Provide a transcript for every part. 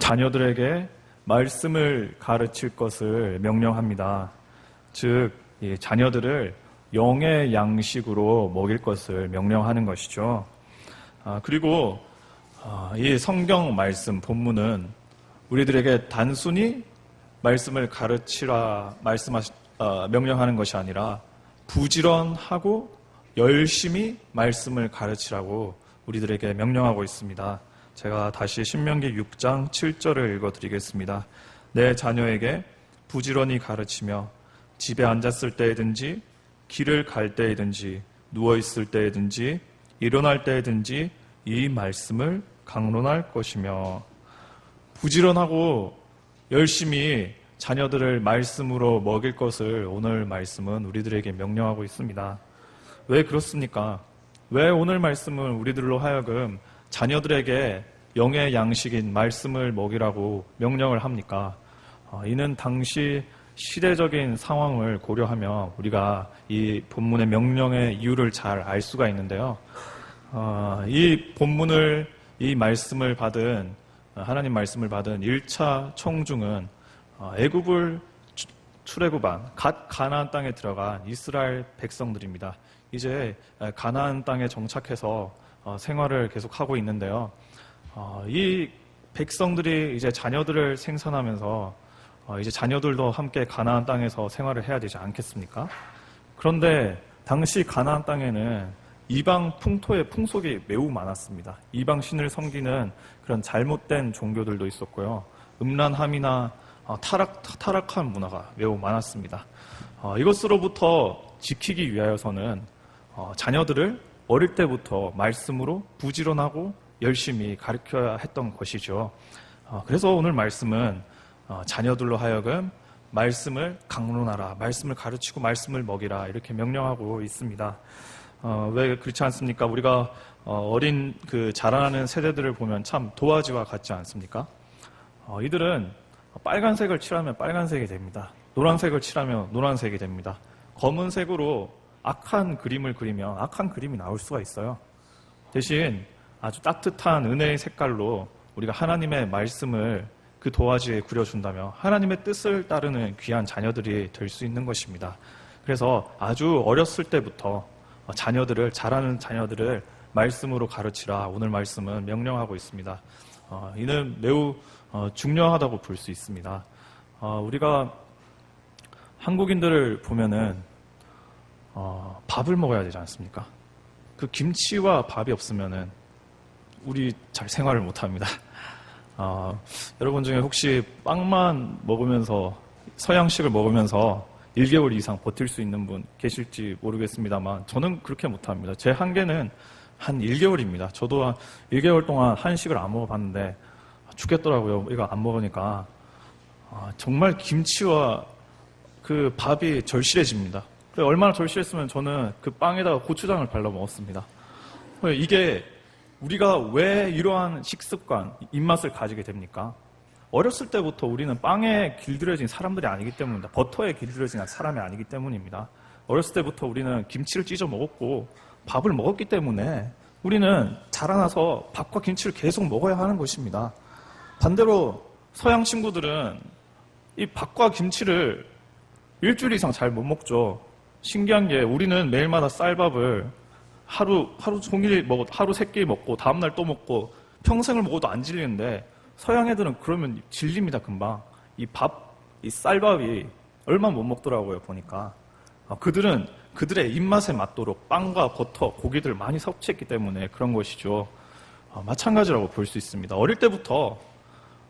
자녀들에게 말씀을 가르칠 것을 명령합니다. 즉, 자녀들을 영의 양식으로 먹일 것을 명령하는 것이죠. 그리고 이 성경 말씀 본문은 우리들에게 단순히 말씀을 가르치라 명령하는 것이 아니라 부지런하고 열심히 말씀을 가르치라고 우리들에게 명령하고 있습니다. 제가 다시 신명기 6장 7절을 읽어드리겠습니다. 내 자녀에게 부지런히 가르치며 집에 앉았을 때이든지 길을 갈 때이든지 누워있을 때이든지 일어날 때이든지 이 말씀을 강론할 것이며, 부지런하고 열심히 자녀들을 말씀으로 먹일 것을 오늘 말씀은 우리들에게 명령하고 있습니다. 왜 그렇습니까? 왜 오늘 말씀은 우리들로 하여금 자녀들에게 영의 양식인 말씀을 먹이라고 명령을 합니까? 이는 당시 시대적인 상황을 고려하며 우리가 이 본문의 명령의 이유를 잘 알 수가 있는데요. 이 본문을, 이 말씀을 받은, 하나님 말씀을 받은 1차 청중은 애굽을 출애굽한 갓 가나안 땅에 들어간 이스라엘 백성들입니다. 이제 가나안 땅에 정착해서 생활을 계속하고 있는데요. 이 백성들이 이제 자녀들을 생산하면서 이제 자녀들도 함께 가나안 땅에서 생활을 해야 되지 않겠습니까? 그런데 당시 가나안 땅에는 이방 풍토의 풍속이 매우 많았습니다. 이방 신을 섬기는 그런 잘못된 종교들도 있었고요. 음란함이나 타락한 문화가 매우 많았습니다. 이것으로부터 지키기 위하여서는 자녀들을 어릴 때부터 말씀으로 부지런하고 열심히 가르쳐야 했던 것이죠. 그래서 오늘 말씀은 자녀들로 하여금 말씀을 강론하라, 말씀을 가르치고 말씀을 먹이라 이렇게 명령하고 있습니다. 왜 그렇지 않습니까? 우리가 어린 자라나는 세대들을 보면 참 도화지와 같지 않습니까? 이들은 빨간색을 칠하면 빨간색이 됩니다. 노란색을 칠하면 노란색이 됩니다. 검은색으로 악한 그림을 그리면 악한 그림이 나올 수가 있어요. 대신 아주 따뜻한 은혜의 색깔로 우리가 하나님의 말씀을 그 도화지에 그려준다면 하나님의 뜻을 따르는 귀한 자녀들이 될 수 있는 것입니다. 그래서 아주 어렸을 때부터 자라는 자녀들을 말씀으로 가르치라, 오늘 말씀은 명령하고 있습니다. 이는 매우 중요하다고 볼 수 있습니다. 우리가 한국인들을 보면은 밥을 먹어야 되지 않습니까? 그 김치와 밥이 없으면은 우리 잘 생활을 못합니다. 여러분 중에 혹시 빵만 먹으면서, 서양식을 먹으면서 1개월 이상 버틸 수 있는 분 계실지 모르겠습니다만 저는 그렇게 못합니다. 제 한계는 한 1개월입니다. 저도 한 1개월 동안 한식을 안 먹어봤는데 죽겠더라고요. 이거 안 먹으니까. 정말 김치와 그 밥이 절실해집니다. 얼마나 절실했으면 저는 그 빵에다가 고추장을 발라 먹었습니다. 이게 우리가 왜 이러한 식습관, 입맛을 가지게 됩니까? 어렸을 때부터 우리는 빵에 길들여진 사람들이 아니기 때문입니다. 버터에 길들여진 사람이 아니기 때문입니다. 어렸을 때부터 우리는 김치를 찢어 먹었고 밥을 먹었기 때문에 우리는 자라나서 밥과 김치를 계속 먹어야 하는 것입니다. 반대로 서양 친구들은 이 밥과 김치를 일주일 이상 잘 못 먹죠. 신기한 게 우리는 매일마다 쌀밥을 하루 종일 하루 3끼 먹고 다음날 또 먹고 평생을 먹어도 안 질리는데 서양 애들은 그러면 질립니다, 금방. 이 쌀밥이 얼마 못 먹더라고요, 보니까. 그들은 그들의 입맛에 맞도록 빵과 버터, 고기들을 많이 섭취했기 때문에 그런 것이죠. 마찬가지라고 볼 수 있습니다. 어릴 때부터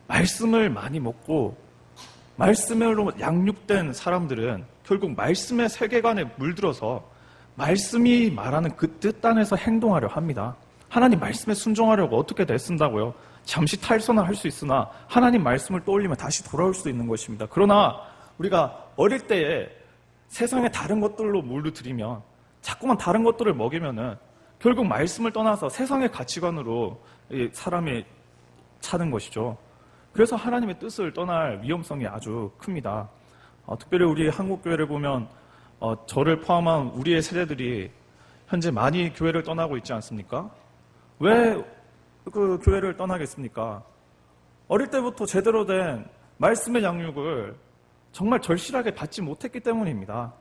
말씀을 많이 먹고 말씀으로 양육된 사람들은 결국 말씀의 세계관에 물들어서 말씀이 말하는 그 뜻 안에서 행동하려 합니다. 하나님 말씀에 순종하려고 어떻게 애쓴다고요? 잠시 탈선을 할 수 있으나 하나님 말씀을 떠올리면 다시 돌아올 수 있는 것입니다. 그러나 우리가 어릴 때에 세상의 다른 것들로 물들이면 자꾸만 다른 것들을 먹이면은 결국 말씀을 떠나서 세상의 가치관으로 사람이 사는 것이죠. 그래서 하나님의 뜻을 떠날 위험성이 아주 큽니다. 특별히 우리 한국교회를 보면 저를 포함한 우리의 세대들이 현재 많이 교회를 떠나고 있지 않습니까? 왜 그 교회를 떠나겠습니까? 어릴 때부터 제대로 된 말씀의 양육을 정말 절실하게 받지 못했기 때문입니다.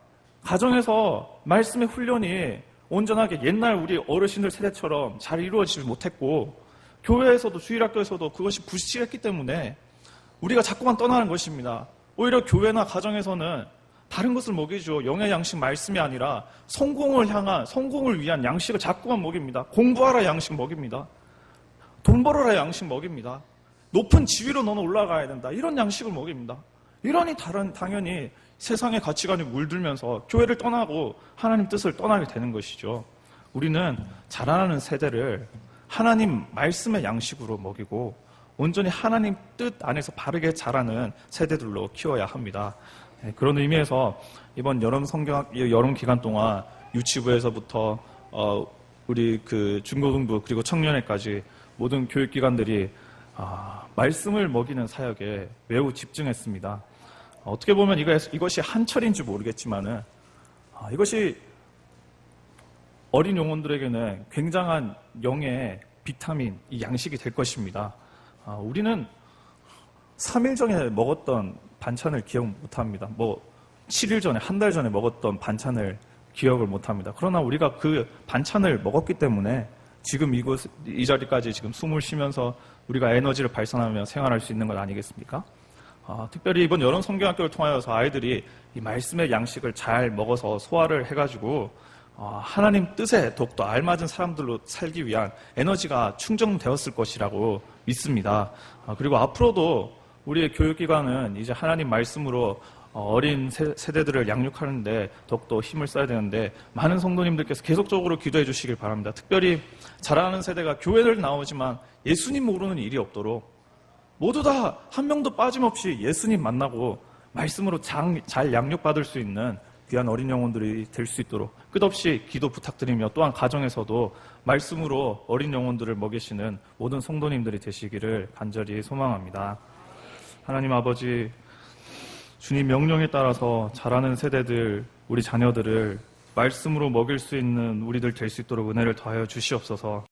가정에서 말씀의 훈련이 온전하게 옛날 우리 어르신들 세대처럼 잘 이루어지지 못했고, 교회에서도 주일학교에서도 그것이 부실했기 때문에 우리가 자꾸만 떠나는 것입니다. 오히려 교회나 가정에서는 다른 것을 먹이죠. 영의 양식 말씀이 아니라 성공을 위한 양식을 자꾸만 먹입니다. 공부하라 양식 먹입니다. 돈 벌어라 양식 먹입니다. 높은 지위로 너는 올라가야 된다. 이런 양식을 먹입니다. 이러니 당연히 세상의 가치관이 물들면서 교회를 떠나고 하나님 뜻을 떠나게 되는 것이죠. 우리는 자라나는 세대를 하나님 말씀의 양식으로 먹이고 온전히 하나님 뜻 안에서 바르게 자라는 세대들로 키워야 합니다. 그런 의미에서 이번 여름 기간 동안 유치부에서부터 우리 그 중고등부 그리고 청년회까지 모든 교육기관들이 말씀을 먹이는 사역에 매우 집중했습니다. 어떻게 보면 이것이 한철인지 모르겠지만은 이것이 어린 영혼들에게는 굉장한 영의 비타민, 이 양식이 될 것입니다. 우리는 3일 전에 먹었던 반찬을 기억 못합니다. 7일 전에, 한 달 전에 먹었던 반찬을 기억을 못합니다. 그러나 우리가 그 반찬을 먹었기 때문에 지금 이 자리까지 지금 숨을 쉬면서 우리가 에너지를 발산하며 생활할 수 있는 것 아니겠습니까? 특별히 이번 여름 성경학교를 통하여서 아이들이 이 말씀의 양식을 잘 먹어서 소화를 해가지고 하나님 뜻에 더욱더 알맞은 사람들로 살기 위한 에너지가 충전되었을 것이라고 믿습니다. 그리고 앞으로도 우리의 교육기관은 이제 하나님 말씀으로 어린 세대들을 양육하는데 더욱더 힘을 써야 되는데 많은 성도님들께서 계속적으로 기도해 주시길 바랍니다. 특별히 자라나는 세대가 교회를 나오지만 예수님 모르는 일이 없도록 모두 다 한 명도 빠짐없이 예수님 만나고 말씀으로 잘 양육받을 수 있는 귀한 어린 영혼들이 될 수 있도록 끝없이 기도 부탁드리며 또한 가정에서도 말씀으로 어린 영혼들을 먹이시는 모든 성도님들이 되시기를 간절히 소망합니다. 하나님 아버지, 주님 명령에 따라서 자라는 세대들, 우리 자녀들을 말씀으로 먹일 수 있는 우리들 될 수 있도록 은혜를 더하여 주시옵소서.